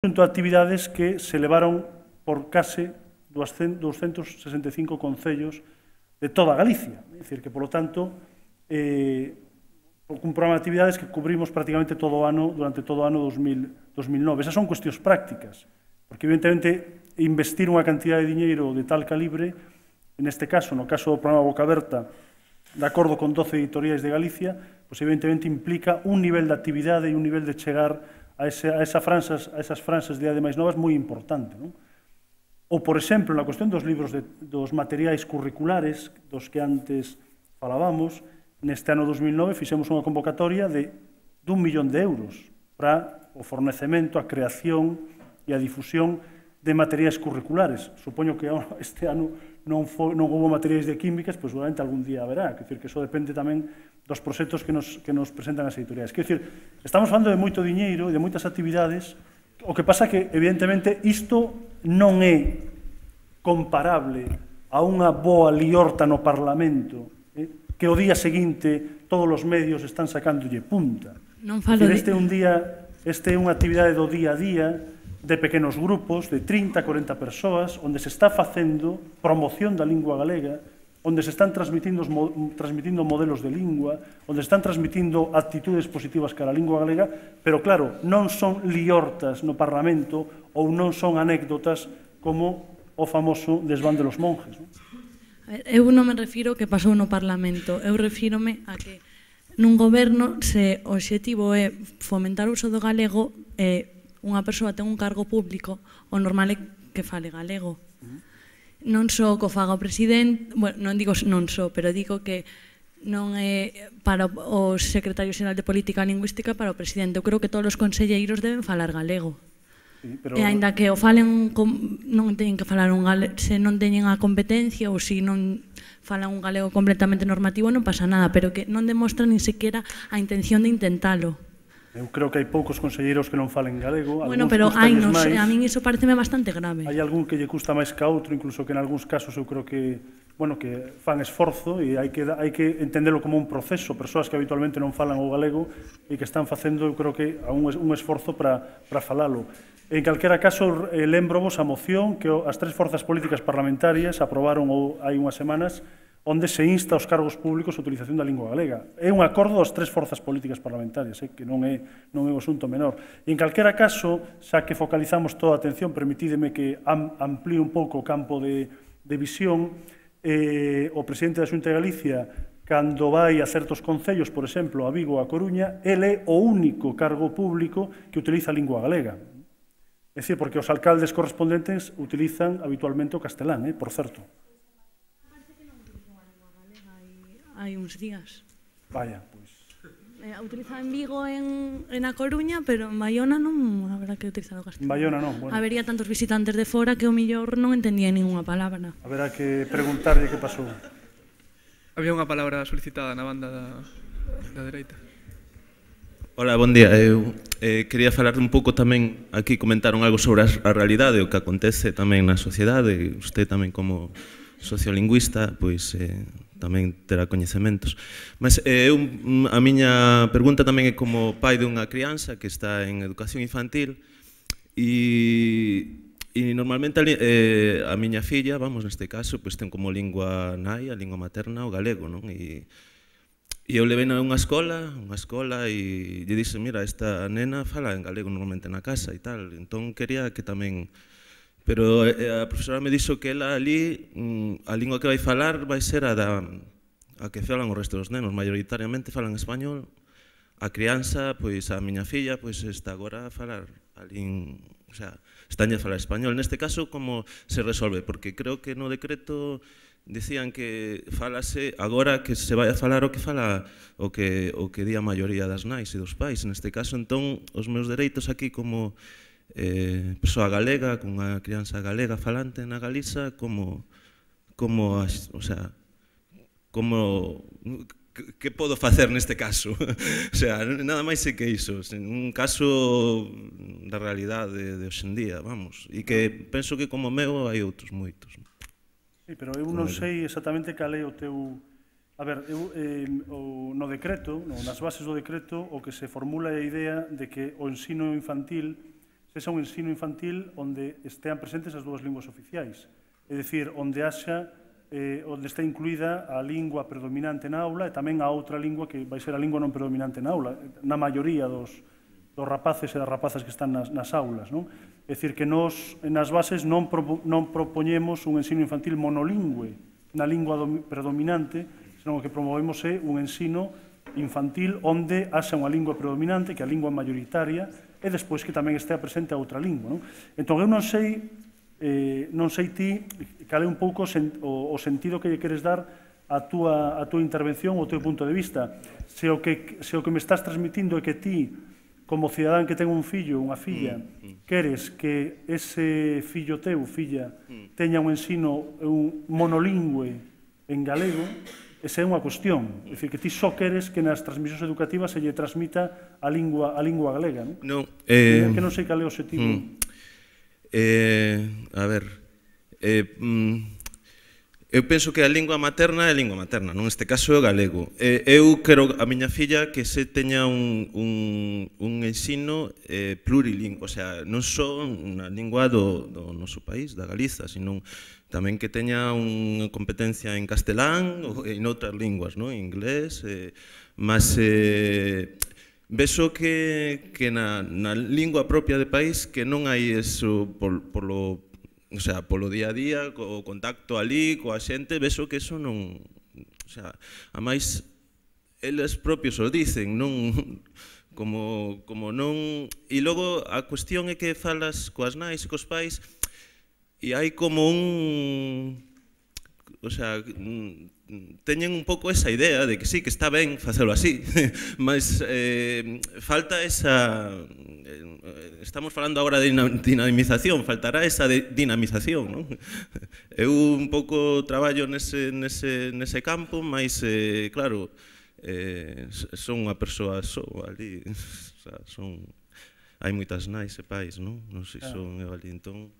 conjunto de actividades que se levaron por case 265 concellos de toda Galicia. É dicir, que, polo tanto, un programa de actividades que cubrimos prácticamente todo o ano, durante todo o ano 2009. Esas son cuestións prácticas, porque, evidentemente, investir unha cantidad de diñeiro de tal calibre, neste caso, no caso do programa Boca Aberta, de acordo con 12 editoriais de Galicia, pois, evidentemente, implica un nivel de actividade e un nivel de chegar a esas franxas de idade máis novas moi importante. Ou, por exemplo, na cuestión dos libros, dos materiais curriculares, dos que antes falábamos, neste ano 2009 fixemos unha convocatoria de 1 millón de euros para o fornecemento, a creación e a difusión de materiais curriculares. Supoño que este ano non houve materiais de químicas, pois seguramente algún día haberá. Quer dizer, que eso depende tamén dos proxectos que nos presentan as editoriais. Quer dizer, estamos falando de moito diñeiro e de moitas actividades. O que pasa que, evidentemente, isto non é comparable a unha boa liorta no Parlamento, que o día seguinte todos os medios están sacándolle punta. Este é unha actividade do día a día, de pequenos grupos, de 30 a 40 persoas, onde se está facendo promoción da lingua galega, onde se están transmitindo modelos de lingua, onde se están transmitindo actitudes positivas cara a lingua galega, pero, claro, non son liortas no Parlamento ou non son anécdotas como o famoso desván de los monjes. Eu non me refiro ao que pasou no Parlamento, eu refírome a que nun goberno, se o obxectivo é fomentar o uso do galego, unha persoa ten un cargo público, o normal é que fale galego. Non só que o faga o presidente, non digo non só, pero digo que non é para o secretario xeral de Política Lingüística, para o presidente. Eu creo que todos os conselleiros deben falar galego. E aínda que o falen, non teñen que falar un galego, se non teñen a competencia ou se non falan un galego completamente normativo, non pasa nada, pero que non demostran nin sequera a intención de intentalo. Eu creo que hai poucos conselleiros que non falen galego. Bueno, pero a min iso pareceme bastante grave. Hai algún que lle custa máis que a outro, incluso que en algúns casos eu creo que fan esforzo e hai que entendelo como un proceso. Persoas que habitualmente non falan o galego e que están facendo, eu creo que, un esforzo para falalo. En calquera caso, lembrovos a moción que as tres forzas políticas parlamentarias aprobaron hai unhas semanas, onde se insta aos cargos públicos a utilización da lingua galega. É un acordo das tres forzas políticas parlamentarias, que non é un asunto menor. E, en calquera caso, xa que focalizamos toda a atención, permitídeme que amplíe un pouco o campo de visión, o presidente da Xunta de Galicia, cando vai a certos concellos, por exemplo, a Vigo ou a Coruña, ele é o único cargo público que utiliza a lingua galega. É dicir, porque os alcaldes correspondentes utilizan habitualmente o castelán, por certo. Hai uns días. Vaya, pois. Utiliza en Vigo e na Coruña, pero en Baiona non haberá que utilizar o castelán. En Baiona non, bueno. Habería tantos visitantes de fora que o millor non entendían ninguna palabra. Haberá que preguntarlle que pasou. Había unha palabra solicitada na banda da dereita. Hola, bon día. Eu quería falar un pouco tamén, aquí comentaron algo sobre a realidade, o que acontece tamén na sociedade, usted tamén como sociolingüista, pois tamén terá coñecementos. Mas a miña pergunta tamén é como pai dunha crianza que está en educación infantil e normalmente a miña filla, vamos, neste caso, pois ten como lingua nai, a lingua materna, o galego, non? E eu levei a unha escola e lle dixen, mira, esta nena fala en galego normalmente na casa e tal, entón quería que tamén... Pero a profesora me dixo que ela ali, a lingua que vai falar vai ser a que falan o resto dos nenos, maioritariamente falan español. A crianza, pois a miña filla, pois está agora a falar o sea, estaña a falar español. Neste caso, como se resolve? Porque creo que no decreto dicían que falase agora que se vai a falar o que fala o que di a maioría das nais e dos pais. Neste caso, entón, os meus dereitos aquí como persoa galega, con unha crianza galega falante na Galiza, que podo facer neste caso? O sea, nada máis é que iso, un caso da realidade de hoxendía, vamos, e que penso que como meu hai outros moitos. Sí, pero eu non sei exactamente cal é o teu... A ver, no decreto, nas bases do decreto, o que se formula é a idea de que o ensino infantil sexa un ensino infantil onde estean presentes as dúas linguas oficiais. É dicir, onde está incluída a lingua predominante na aula e tamén a outra lingua que vai ser a lingua non predominante na aula, na maioría dos rapaces e das rapazas que están nas aulas. É dicir, que nos, nas bases, non propoñemos un ensino infantil monolingüe na lingua predominante, senón que promovemos un ensino infantil onde haxa unha lingua predominante, que é a lingua mayoritaria, e despois que tamén estea presente a outra lingua. Entón, eu non sei ti cal é un pouco o sentido que lle queres dar a túa intervención, o teu punto de vista. Se o que me estás transmitindo é que ti, como cidadán que ten un fillo, unha filla, queres que ese fillo teu, filla, teña un ensino monolingüe en galego, esa é unha cuestión. É dicir, que ti só queres que nas transmisións educativas se lle transmita a lingua galega. Non, que non sei cal é o objetivo. A ver, eu penso que a lingua materna é a lingua materna, non? Neste caso é o galego. Eu quero a miña filla que se teña un ensino plurilingüe, o sea, non só na lingua do noso país, da Galiza, sino tamén que teña unha competencia en castelán ou en outras linguas, en inglés, mas vexo que na lingua propia de país que non hai eso polo día a día, o contacto ali coa xente, vexo que eso non... O sea, a máis, eles propios o dicen, non... Como non... E logo a cuestión é que falas coas nais e cos pais e hai como un... O sea, teñen un pouco esa idea de que sí, que está ben facelo así, mas falta esa... Estamos falando agora de dinamización, faltará esa dinamización, non? Eu un pouco traballo nese campo, mas, claro, son unha persoa só ali, hai moitas nais e pais, non? Non sei se son eu ali, entón...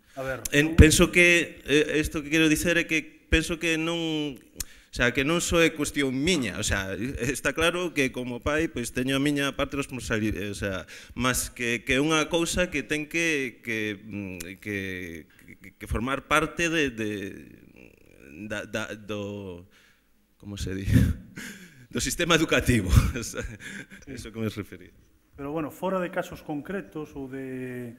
Penso que, isto que quero dicer é que penso que non... O sea, que non só é cuestión miña, o sea, está claro que como pai pois teño a miña parte de responsabilidade, o sea, mas que é unha cousa que ten que formar parte do como se di? Do sistema educativo, eso que me refería. Pero, bueno, fora de casos concretos ou de...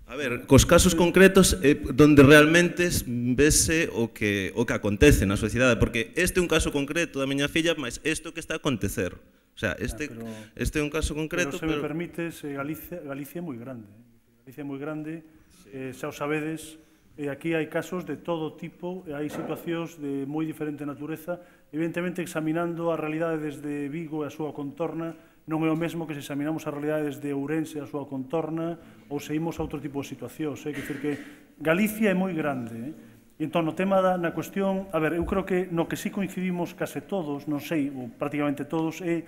A ver, cos casos concretos é donde realmente vese o que acontece na sociedade, porque este é un caso concreto da miña filla, mas isto que está a acontecer. O sea, este é un caso concreto, pero... se me permites, Galicia é moi grande. Galicia é moi grande, xa o sabedes, e aquí hai casos de todo tipo, e hai situacións de moi diferente natureza, evidentemente examinando a realidade desde Vigo e a súa contorna, non é o mesmo que se examinamos a realidade desde Ourense e a súa contorna ou se imos a outro tipo de situacións. Quer dizer que Galicia é moi grande. E entón, no tema na cuestión, a ver, eu creo que no que sí coincidimos case todos, non sei, ou prácticamente todos, é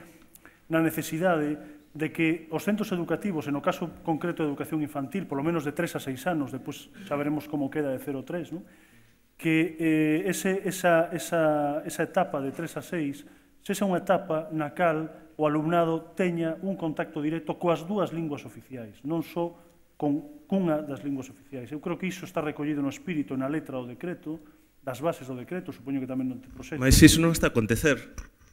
na necesidade de que os centros educativos, e no caso concreto de educación infantil, polo menos de 3 a 6 anos, depois xa veremos como queda de 0 a 3, que esa etapa de 3 a 6 sexa unha etapa na cal o alumnado teña un contacto directo coas dúas linguas oficiais, non só con unha das linguas oficiais. Eu creo que iso está recollido no espírito, na letra do decreto, das bases do decreto, supoño que tamén non te proxecto. Mas iso non está a acontecer,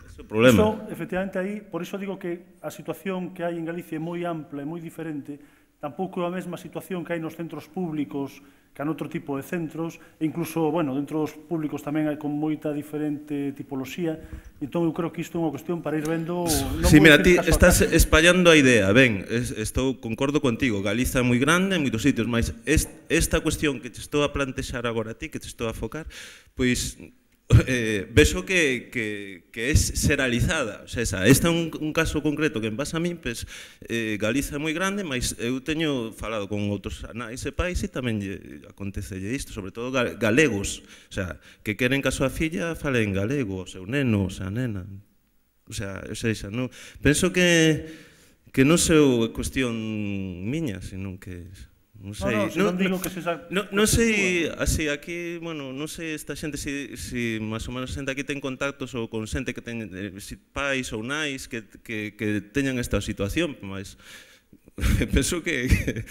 ese é o problema. Iso, efectivamente, aí, por iso digo que a situación que hai en Galicia é moi ampla e moi diferente, tampouco é a mesma situación que hai nos centros públicos que en outro tipo de centros, e incluso, bueno, dentro dos públicos tamén hai con moita diferente tipoloxía, entón eu creo que isto é unha cuestión para ir vendo... Sí, mira, ti estás espallando a idea, ben, concordo contigo, Galiza é moi grande en moitos sitios, mas esta cuestión que te estou a plantexar agora a ti, que te estou a focar, pois... vexo que é xeralizada, o sea, este é un caso concreto que en base a min, pues, Galiza é moi grande, mas eu teño falado con outros nais e pais e tamén acontecelle isto, sobre todo galegos, o sea, que queren que a súa filla fale en galego, o seu neno, o sea, nena, o sea, non, penso que non é cuestión miña, senón que... Non sei, non sei, así, aquí, bueno, non sei esta xente se máis ou menos xente aquí ten contactos ou con xente que ten pais ou nais que teñan esta situación, mas penso que